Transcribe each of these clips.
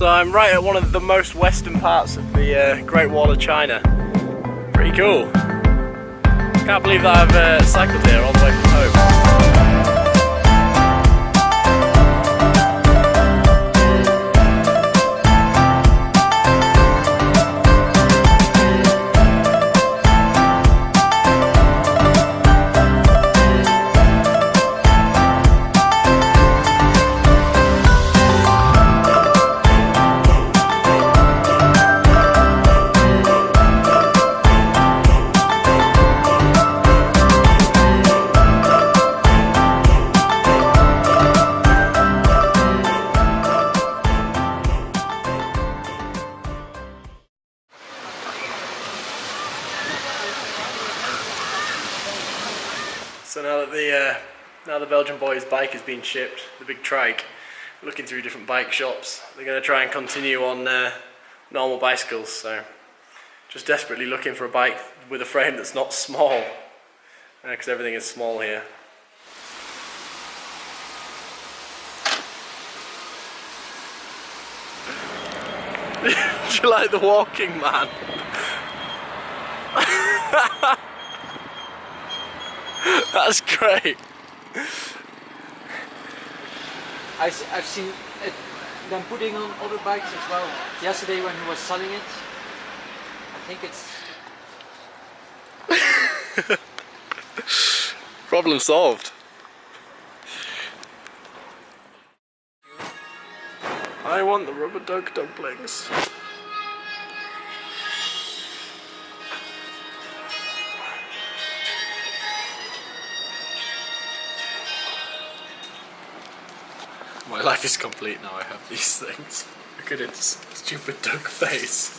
So I'm right at one of the most western parts of the Great Wall of China. Pretty cool. Can't believe that I've cycled here all the way from home. So now the Belgian boy's bike has been shipped, the big trike, looking through different bike shops. They're going to try and continue on normal bicycles, so just desperately looking for a bike with a frame that's not small, because everything is small here. Do you like the walking man? That's great. I've seen them putting on other bikes as well. Yesterday when he was selling it, I think it's... Problem solved. I want the rubber duck dumplings. My life is complete now I have these things. Look at its stupid duck face.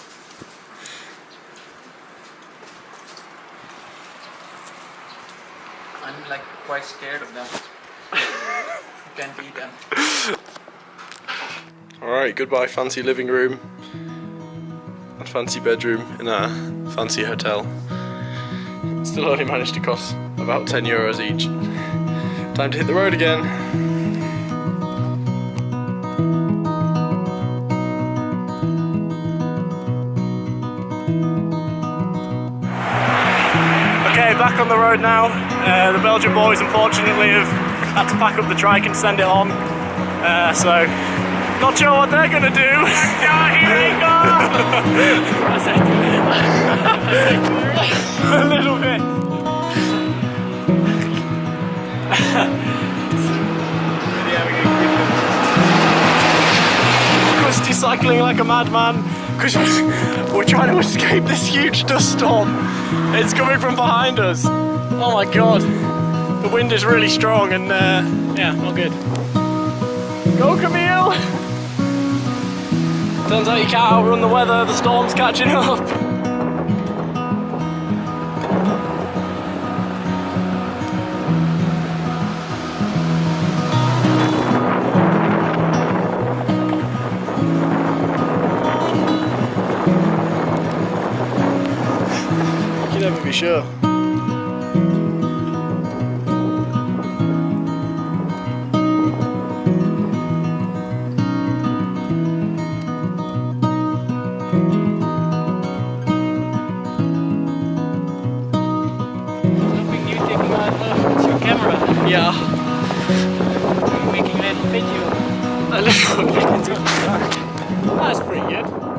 I'm like quite scared of them. You can't eat them. Alright, goodbye fancy living room and fancy bedroom in a fancy hotel. Still only managed to cost about €10 each. Time to hit the road again. Okay, back on the road now. The Belgian boys unfortunately have had to pack up the trike and send it on. So, not sure what they're gonna do. Here we go! A little bit. Christy cycling like a madman because we're trying to escape this huge dust storm. It's coming from behind us. Oh my god. The wind is really strong and yeah, not good. Go Camille! Turns out you can't outrun the weather, the storm's catching up. You can never be sure. Yeah. Making a little video. A little bit. That's pretty good.